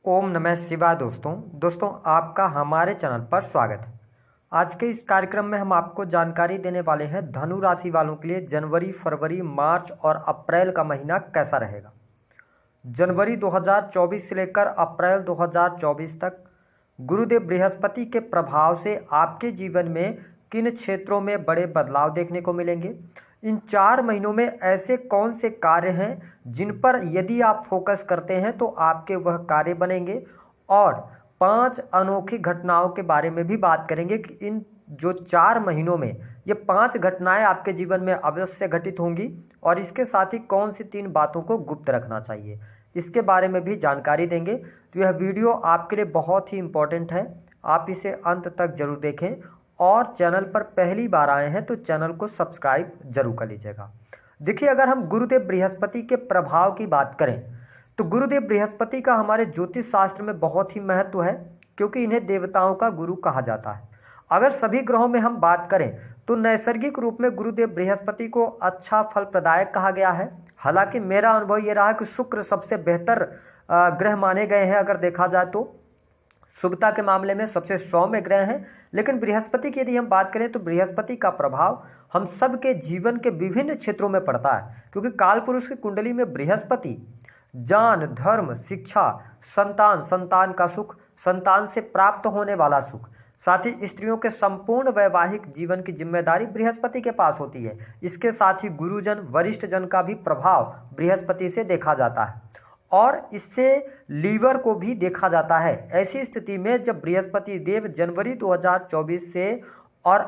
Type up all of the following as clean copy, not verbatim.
ओम नमः शिवाय। दोस्तों आपका हमारे चैनल पर स्वागत है। आज के इस कार्यक्रम में हम आपको जानकारी देने वाले हैं धनु राशि वालों के लिए जनवरी, फरवरी, मार्च और अप्रैल का महीना कैसा रहेगा। जनवरी 2024 से लेकर अप्रैल 2024 तक गुरुदेव बृहस्पति के प्रभाव से आपके जीवन में किन क्षेत्रों में बड़े बदलाव देखने को मिलेंगे। इन 4 महीनों में ऐसे कौन से कार्य हैं जिन पर यदि आप फोकस करते हैं तो आपके वह कार्य बनेंगे, और 5 अनोखी घटनाओं के बारे में भी बात करेंगे कि इन जो 4 महीनों में ये 5 घटनाएं आपके जीवन में अवश्य घटित होंगी, और इसके साथ ही कौन सी 3 बातों को गुप्त रखना चाहिए, इसके बारे में भी जानकारी देंगे। तो यह वीडियो आपके लिए बहुत ही इम्पोर्टेंट है, आप इसे अंत तक जरूर देखें, और चैनल पर पहली बार आए हैं तो चैनल को सब्सक्राइब जरूर कर लीजिएगा। देखिए, अगर हम गुरुदेव बृहस्पति के प्रभाव की बात करें तो गुरुदेव बृहस्पति का हमारे ज्योतिष शास्त्र में बहुत ही महत्व है, क्योंकि इन्हें देवताओं का गुरु कहा जाता है। अगर सभी ग्रहों में हम बात करें तो नैसर्गिक रूप में गुरुदेव बृहस्पति को अच्छा फल प्रदायक कहा गया है। हालांकि मेरा अनुभव ये रहा कि शुक्र सबसे बेहतर ग्रह माने गए हैं। अगर देखा जाए तो शुभता के मामले में सबसे सौम्य ग्रह हैं, लेकिन बृहस्पति की यदि हम बात करें तो बृहस्पति का प्रभाव हम सब के जीवन के विभिन्न क्षेत्रों में पड़ता है, क्योंकि काल पुरुष की कुंडली में बृहस्पति ज्ञान, धर्म, शिक्षा, संतान, संतान का सुख, संतान से प्राप्त होने वाला सुख, साथ ही स्त्रियों के संपूर्ण वैवाहिक जीवन की जिम्मेदारी बृहस्पति के पास होती है। इसके साथ ही गुरुजन, वरिष्ठ जन का भी प्रभाव बृहस्पति से देखा जाता है, और इससे लीवर को भी देखा जाता है। ऐसी स्थिति में जब बृहस्पति देव जनवरी 2024 से और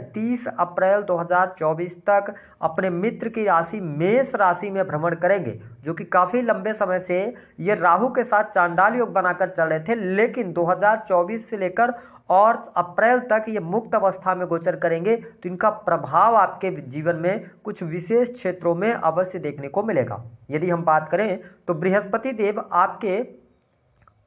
30 अप्रैल 2024 तक अपने मित्र की राशि मेष राशि में भ्रमण करेंगे, जो कि काफ़ी लंबे समय से ये राहु के साथ चांडाल योग बनाकर चल रहे थे, लेकिन 2024 से लेकर और अप्रैल तक ये मुक्त अवस्था में गोचर करेंगे, तो इनका प्रभाव आपके जीवन में कुछ विशेष क्षेत्रों में अवश्य देखने को मिलेगा। यदि हम बात करें तो बृहस्पति देव आपके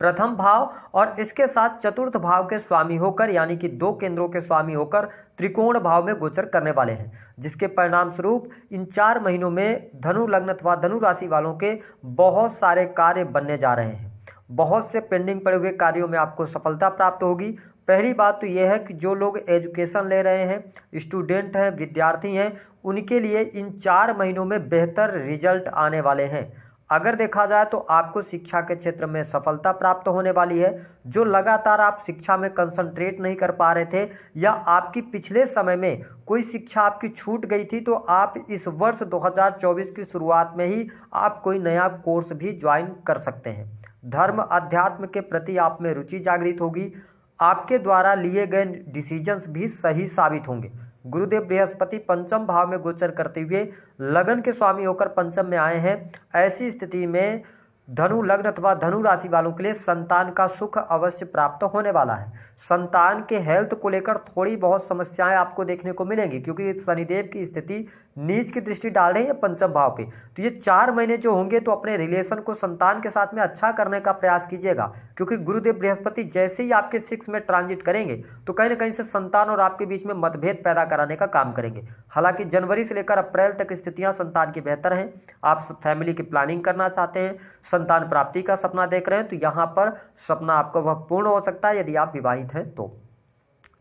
प्रथम भाव और इसके साथ चतुर्थ भाव के स्वामी होकर, यानी कि 2 केंद्रों के स्वामी होकर त्रिकोण भाव में गोचर करने वाले हैं, जिसके परिणाम स्वरूप इन 4 महीनों में धनु लग्न अथवा धनु राशि वालों के बहुत सारे कार्य बनने जा रहे हैं। बहुत से पेंडिंग पड़े हुए कार्यों में आपको सफलता प्राप्त होगी। पहली बात तो यह है कि जो लोग एजुकेशन ले रहे हैं, स्टूडेंट हैं, विद्यार्थी हैं, उनके लिए इन 4 महीनों में बेहतर रिजल्ट आने वाले हैं। अगर देखा जाए तो आपको शिक्षा के क्षेत्र में सफलता प्राप्त होने वाली है। जो लगातार आप शिक्षा में कंसंट्रेट नहीं कर पा रहे थे, या आपकी पिछले समय में कोई शिक्षा आपकी छूट गई थी, तो आप इस वर्ष 2024 की शुरुआत में ही आप कोई नया कोर्स भी ज्वाइन कर सकते हैं। धर्म, अध्यात्म के प्रति आप में रुचि जागृत होगी। आपके द्वारा लिए गए डिसीजंस भी सही साबित होंगे। गुरुदेव बृहस्पति पंचम भाव में गोचर करते हुए लगन के स्वामी होकर पंचम में आए हैं। ऐसी स्थिति में धनु लग्न अथवा धनु राशि वालों के लिए संतान का सुख अवश्य प्राप्त होने वाला है। संतान के हेल्थ को लेकर थोड़ी बहुत समस्याएं आपको देखने को मिलेंगी, क्योंकि शनिदेव की स्थिति नीच की दृष्टि डाल रही है पंचम भाव पे। तो ये 4 महीने जो होंगे तो अपने रिलेशन को संतान के साथ में अच्छा करने का प्रयास कीजिएगा, क्योंकि गुरुदेव बृहस्पति जैसे ही आपके 6 में ट्रांजिट करेंगे तो कहीं ना कहीं से संतान और आपके बीच में मतभेद पैदा कराने का काम करेंगे। हालांकि जनवरी से लेकर अप्रैल तक स्थितियां संतान की बेहतर हैं। आप फैमिली की प्लानिंग करना चाहते हैं, संतान प्राप्ति का सपना देख रहे हैं, तो यहाँ पर सपना आपका वह पूर्ण हो सकता है यदि आप विवाहित हैं तो।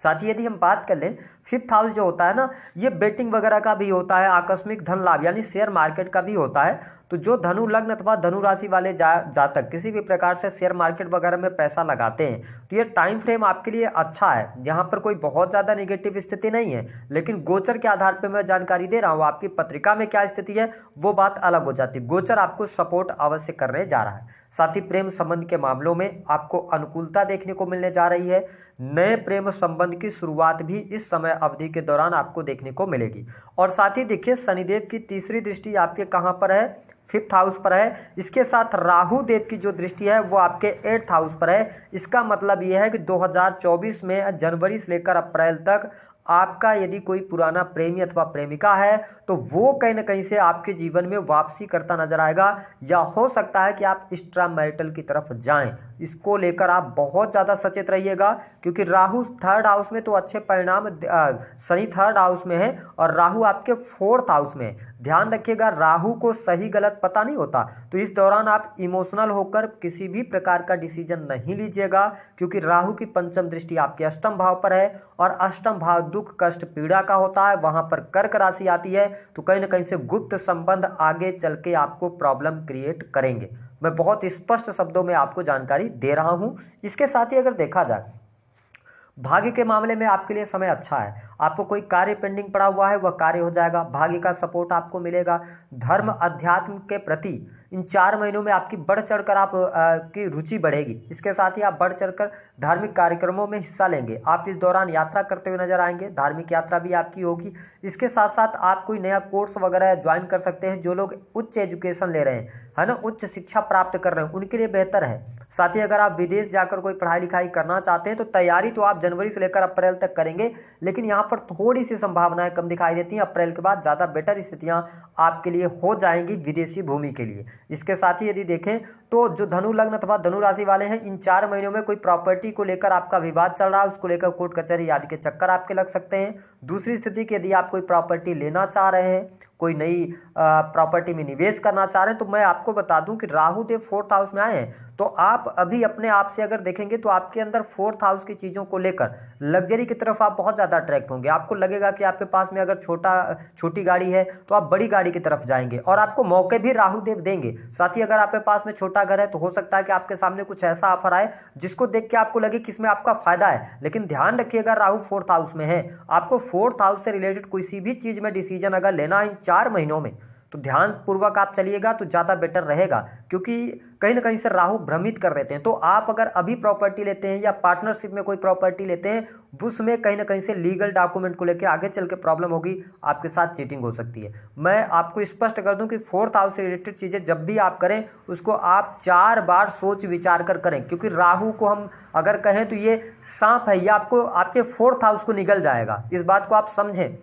साथ ही यदि हम बात कर लें 5th हाउस जो होता है ना, ये बेटिंग वगैरह का भी होता है, आकस्मिक धन लाभ यानी शेयर मार्केट का भी होता है। तो जो धनु लग्न अथवा धनु राशि वाले जातक किसी भी प्रकार से शेयर मार्केट वगैरह में पैसा लगाते हैं, तो ये टाइम फ्रेम आपके लिए अच्छा है। यहाँ पर कोई बहुत ज़्यादा नेगेटिव स्थिति नहीं है, लेकिन गोचर के आधार पर मैं जानकारी दे रहा हूँ। आपकी पत्रिका में क्या स्थिति है वो बात अलग हो जाती है। गोचर आपको सपोर्ट अवश्य करने जा रहा है। साथ ही प्रेम संबंध के मामलों में आपको अनुकूलता देखने को मिलने जा रही है। नए प्रेम संबंध की शुरुआत भी इस समय अवधि के दौरान आपको देखने को मिलेगी। और साथ ही देखिए, शनिदेव की तीसरी दृष्टि आपके कहाँ पर है, 5th हाउस पर है। इसके साथ राहु देव की जो दृष्टि है वो आपके 8th हाउस पर है। इसका मतलब यह है कि 2024 में जनवरी से लेकर अप्रैल तक आपका यदि कोई पुराना प्रेमी अथवा प्रेमिका है तो वो कहीं ना कहीं से आपके जीवन में वापसी करता नजर आएगा, या हो सकता है कि आप एक्स्ट्रा मैरिटल की तरफ जाएं। इसको लेकर आप बहुत ज़्यादा सचेत रहिएगा, क्योंकि राहु 3rd हाउस में तो अच्छे परिणाम, शनि 3rd हाउस में है और राहु आपके 4th हाउस में है। ध्यान रखिएगा, राहु को सही गलत पता नहीं होता, तो इस दौरान आप इमोशनल होकर किसी भी प्रकार का डिसीजन नहीं लीजिएगा, क्योंकि राहु की पंचम दृष्टि आपके अष्टम भाव पर है और अष्टम भाव दुख कष्ट पीड़ा का होता है, वहां पर कर्क राशि आती है, तो कहीं ना कहीं से गुप्त संबंध आगे चल के आपको प्रॉब्लम क्रिएट करेंगे। मैं बहुत स्पष्ट शब्दों में आपको जानकारी दे रहा हूं। इसके साथ ही अगर देखा जाए भाग्य के मामले में आपके लिए समय अच्छा है। आपको कोई कार्य पेंडिंग पड़ा हुआ है वह कार्य हो जाएगा, भाग्य का सपोर्ट आपको मिलेगा। धर्म अध्यात्म के प्रति इन 4 महीनों में आपकी बढ़ चढ़कर आप की रुचि बढ़ेगी। इसके साथ ही आप बढ़ चढ़कर धार्मिक कार्यक्रमों में हिस्सा लेंगे। आप इस दौरान यात्रा करते हुए नजर आएंगे, धार्मिक यात्रा भी आपकी होगी। इसके साथ साथ आप कोई नया कोर्स वगैरह ज्वाइन कर सकते हैं। जो लोग उच्च एजुकेशन ले रहे हैं, है ना, उच्च शिक्षा प्राप्त कर रहे हैं, उनके लिए बेहतर है। साथ ही अगर आप विदेश जाकर कोई पढ़ाई लिखाई करना चाहते हैं तो तैयारी तो आप जनवरी से लेकर अप्रैल तक करेंगे, लेकिन यहाँ पर थोड़ी सी संभावनाएं कम दिखाई देती हैं। अप्रैल के बाद ज़्यादा बेटर स्थितियां आपके लिए हो जाएंगी विदेशी भूमि के लिए। इसके साथ ही यदि देखें तो जो धनु लग्न अथवा धनु राशि वाले हैं, इन 4 महीनों में कोई प्रॉपर्टी को लेकर आपका विवाद चल रहा है, उसको लेकर कोर्ट कचहरी आदि के चक्कर आपके लग सकते हैं। दूसरी स्थिति कि यदि आप कोई प्रॉपर्टी लेना चाह रहे हैं, कोई नई प्रॉपर्टी में निवेश करना चाह रहे हैं, तो मैं आपको बता दूं कि राहु देव 4th हाउस में आए हैं, तो आप अभी अपने आप से अगर देखेंगे तो आपके अंदर 4th हाउस की चीज़ों को लेकर लग्जरी की तरफ आप बहुत ज़्यादा अट्रैक्ट होंगे। आपको लगेगा कि आपके पास में अगर छोटी गाड़ी है तो आप बड़ी गाड़ी की तरफ जाएंगे और आपको मौके भी राहु देव देंगे। साथ ही अगर आपके पास में छोटा घर है तो हो सकता है कि आपके सामने कुछ ऐसा ऑफर आए जिसको देख के आपको लगे कि इसमें आपका फायदा है। लेकिन ध्यान रखिएगा, राहु 4th हाउस में है। आपको 4th हाउस से रिलेटेड किसी भी चीज़ में डिसीजन अगर लेना है इन 4 महीनों में तो ध्यान पूर्वक आप चलिएगा तो ज़्यादा बेटर रहेगा, क्योंकि कहीं ना कहीं से राहु भ्रमित कर देते हैं। तो आप अगर अभी प्रॉपर्टी लेते हैं या पार्टनरशिप में कोई प्रॉपर्टी लेते हैं, उसमें कहीं ना कहीं से लीगल डॉक्यूमेंट को लेकर आगे चल के प्रॉब्लम होगी, आपके साथ चीटिंग हो सकती है। मैं आपको स्पष्ट कर दूं कि 4th हाउस से रिलेटेड चीज़ें जब भी आप करें उसको आप 4 बार सोच विचार कर करें, क्योंकि राहु को हम अगर कहें तो ये सांप है, ये आपको आपके 4th हाउस को निगल जाएगा। इस बात को आप समझें।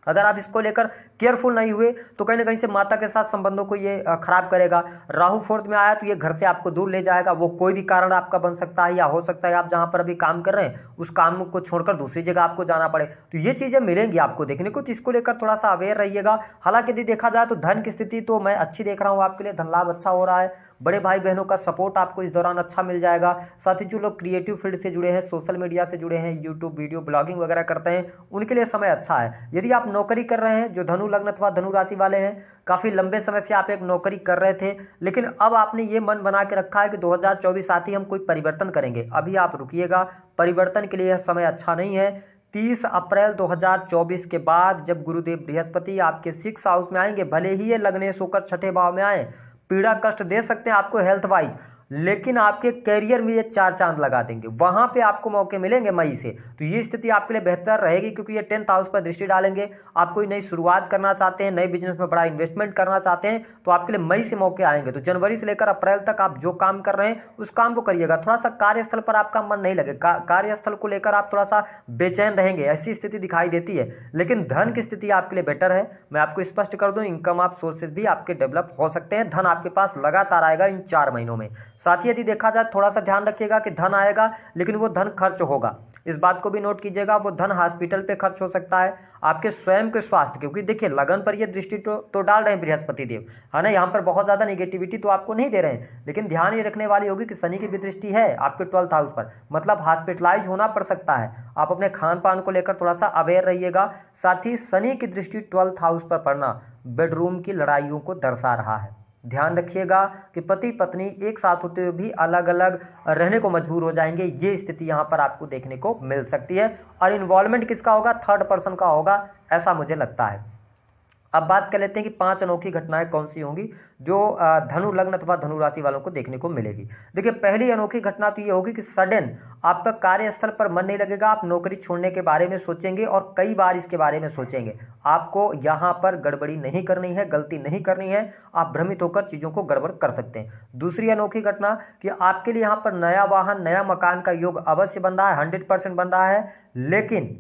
अगर आप इसको लेकर केयरफुल नहीं हुए तो कहीं ना कहीं से माता के साथ संबंधों को ये खराब करेगा। राहु 4th में आया तो ये घर से आपको दूर ले जाएगा। वो कोई भी कारण आपका बन सकता है, या हो सकता है आप जहां पर अभी काम कर रहे हैं उस काम को छोड़कर दूसरी जगह आपको जाना पड़े, तो ये चीज़ें मिलेंगी आपको देखने को। तो इसको लेकर थोड़ा सा अवेयर रहिएगा। हालांकि यदि देखा जाए तो धन की स्थिति तो मैं अच्छी देख रहा हूँ, आपके लिए धन लाभ अच्छा हो रहा है। बड़े भाई बहनों का सपोर्ट आपको इस दौरान अच्छा मिल जाएगा। साथ ही जो लोग क्रिएटिव फील्ड से जुड़े हैं, सोशल मीडिया से जुड़े हैं, यूट्यूब वीडियो ब्लॉगिंग वगैरह करते हैं, उनके लिए समय अच्छा है। यदि आप नौकरी कर रहे हैं, जो धनु लग्न अथवा धनु राशि वाले हैं, काफ़ी लंबे समय से आप एक नौकरी कर रहे थे, लेकिन अब आपने ये मन बना के रखा है कि 2024 आते ही हम कोई परिवर्तन करेंगे, अभी आप रुकिएगा। परिवर्तन के लिए यह समय अच्छा नहीं है। 30 अप्रैल 2024 के बाद जब गुरुदेव बृहस्पति आपके 6th हाउस में आएंगे, भले ही ये लग्नेश होकर 6ठे भाव में आए, पीड़ा कष्ट दे सकते हैं आपको हेल्थ वाइज, लेकिन आपके कैरियर में ये 4 चांद लगा देंगे। वहां पे आपको मौके मिलेंगे मई से, तो ये स्थिति आपके लिए बेहतर रहेगी, क्योंकि ये 10th हाउस पर दृष्टि डालेंगे। आप कोई नई शुरुआत करना चाहते हैं, नए बिजनेस में बड़ा इन्वेस्टमेंट करना चाहते हैं, तो आपके लिए मई से मौके आएंगे। तो जनवरी से लेकर अप्रैल तक आप जो काम कर रहे हैं उस काम को करिएगा। थोड़ा सा कार्यस्थल पर आपका मन नहीं लगेगा, कार्यस्थल को लेकर आप थोड़ा सा बेचैन रहेंगे, ऐसी स्थिति दिखाई देती है। लेकिन धन की स्थिति आपके लिए बेटर है। मैं आपको स्पष्ट कर दूं, इनकम आप सोर्सेज भी आपके डेवलप हो सकते हैं। धन आपके पास लगातार आएगा इन 4 महीनों में। साथ ही यदि देखा जाए, थोड़ा सा ध्यान रखिएगा कि धन आएगा लेकिन वो धन खर्च होगा। इस बात को भी नोट कीजिएगा, वो धन हॉस्पिटल पे खर्च हो सकता है, आपके स्वयं के स्वास्थ्य, क्योंकि देखिए लगन पर ये दृष्टि तो डाल रहे हैं बृहस्पति देव, है ना। यहाँ पर बहुत ज़्यादा निगेटिविटी तो आपको नहीं दे रहे हैं, लेकिन ध्यान ये रखने वाली होगी कि शनि की भी दृष्टि है आपके 12th हाउस पर, मतलब हॉस्पिटलाइज होना पड़ सकता है। आप अपने खान पान को लेकर थोड़ा सा अवेयर रहिएगा। साथ ही शनि की दृष्टि 12th हाउस पर पड़ना बेडरूम की लड़ाइयों को दर्शा रहा है। ध्यान रखिएगा कि पति पत्नी एक साथ होते हुए भी अलग अलग रहने को मजबूर हो जाएंगे, ये स्थिति यहाँ पर आपको देखने को मिल सकती है। और इन्वॉल्वमेंट किसका होगा? 3rd पर्सन का होगा, ऐसा मुझे लगता है। अब बात कर लेते हैं कि 5 अनोखी घटनाएं कौन सी होंगी जो धनु लग्न अथवा धनु राशि वालों को देखने को मिलेगी। देखिए, पहली अनोखी घटना तो ये होगी कि सडन आपका कार्यस्थल पर मन नहीं लगेगा, आप नौकरी छोड़ने के बारे में सोचेंगे और कई बार इसके बारे में सोचेंगे। आपको यहाँ पर गड़बड़ी नहीं करनी है, गलती नहीं करनी है, आप भ्रमित होकर चीज़ों को गड़बड़ कर सकते हैं। दूसरी अनोखी घटना कि आपके लिए यहाँ पर नया वाहन, नया मकान का योग अवश्य बन रहा है, 100% बन रहा है, लेकिन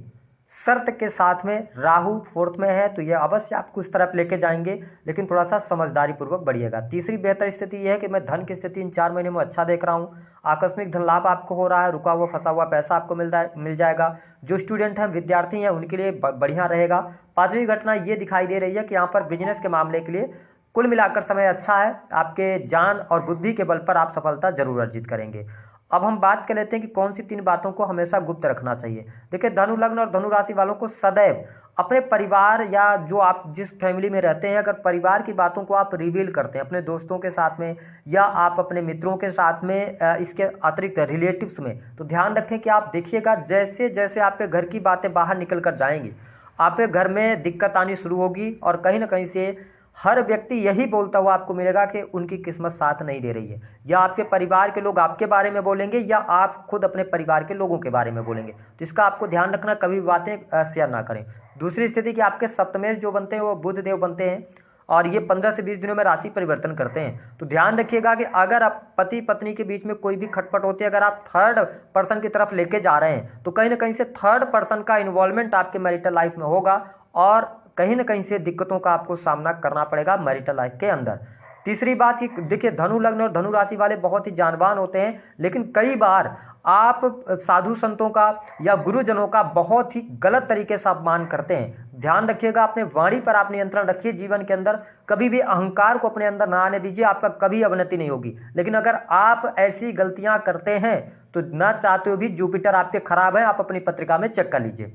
शर्त के साथ में राहु फोर्थ में है, तो यह अवश्य आपको उस तरफ लेके जाएंगे, लेकिन थोड़ा सा समझदारी पूर्वक बढ़िएगा। तीसरी बेहतर स्थिति यह है कि मैं धन की स्थिति इन 4 महीने में अच्छा देख रहा हूँ। आकस्मिक धन लाभ आपको हो रहा है, रुका हुआ फंसा हुआ पैसा आपको मिल जाएगा। जो स्टूडेंट हैं, विद्यार्थी हैं, उनके लिए बढ़िया रहेगा। पांचवी घटना ये दिखाई दे रही है कि यहाँ पर बिजनेस के मामले के लिए कुल मिलाकर समय अच्छा है। आपके ज्ञान और बुद्धि के बल पर आप सफलता जरूर अर्जित करेंगे। अब हम बात कर लेते हैं कि कौन सी 3 बातों को हमेशा गुप्त रखना चाहिए। देखिए, धनु लग्न और धनु राशि वालों को सदैव अपने परिवार या जो आप जिस फैमिली में रहते हैं, अगर परिवार की बातों को आप रिवील करते हैं अपने दोस्तों के साथ में या आप अपने मित्रों के साथ में, इसके अतिरिक्त रिलेटिव्स में, तो ध्यान रखें कि आप देखिएगा जैसे जैसे आपके घर की बातें बाहर निकल कर जाएंगी, आपके घर में दिक्कत आनी शुरू होगी और कहीं ना कहीं से हर व्यक्ति यही बोलता हुआ आपको मिलेगा कि उनकी किस्मत साथ नहीं दे रही है, या आपके परिवार के लोग आपके बारे में बोलेंगे या आप खुद अपने परिवार के लोगों के बारे में बोलेंगे। तो इसका आपको ध्यान रखना, कभी भी बातें शेयर ना करें। दूसरी स्थिति कि आपके सप्तमेश जो बनते हैं वो बुध देव बनते हैं और ये 15 से 20 दिनों में राशि परिवर्तन करते हैं। तो ध्यान रखिएगा कि अगर आप पति पत्नी के बीच में कोई भी खटपट होती है, अगर आप थर्ड पर्सन की तरफ लेके जा रहे हैं, तो कहीं ना कहीं से थर्ड पर्सन का इन्वॉल्वमेंट आपके मैरिटल लाइफ में होगा और कहीं ना कहीं से दिक्कतों का आपको सामना करना पड़ेगा मैरिटल लाइफ के अंदर। तीसरी बात कि देखिए, धनु लग्न और धनु राशि वाले बहुत ही जानवान होते हैं, लेकिन कई बार आप साधु संतों का या गुरुजनों का बहुत ही गलत तरीके से अपमान करते हैं। ध्यान रखिएगा, अपने वाणी पर आप नियंत्रण रखिए। जीवन के अंदर कभी भी अहंकार को अपने अंदर ना आने दीजिए, आपका कभी अवनति नहीं होगी। लेकिन अगर आप ऐसी गलतियां करते हैं तो ना चाहते हुए भी जुपिटर आपके खराब है, आप अपनी पत्रिका में चेक कर लीजिए।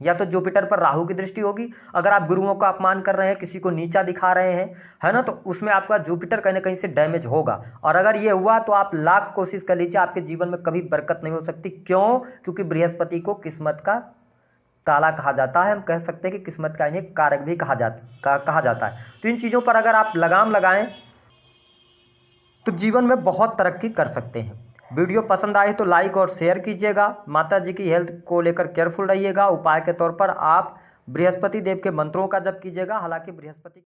या तो जुपिटर पर राहु की दृष्टि होगी, अगर आप गुरुओं का अपमान कर रहे हैं, किसी को नीचा दिखा रहे हैं, है ना, तो उसमें आपका जुपिटर कहीं ना कहीं से डैमेज होगा। और अगर ये हुआ तो आप लाख कोशिश कर लीजिए, आपके जीवन में कभी बरकत नहीं हो सकती। क्यों? क्योंकि बृहस्पति को किस्मत का ताला कहा जाता है। हम कह सकते हैं कि किस्मत का इन्हें कारक भी कहा जाता है। तो इन चीज़ों पर अगर आप लगाम लगाएं तो जीवन में बहुत तरक्की कर सकते हैं। वीडियो पसंद आए तो लाइक और शेयर कीजिएगा। माता जी की हेल्थ को लेकर केयरफुल रहिएगा। उपाय के तौर पर आप बृहस्पति देव के मंत्रों का जप कीजिएगा। हालांकि बृहस्पति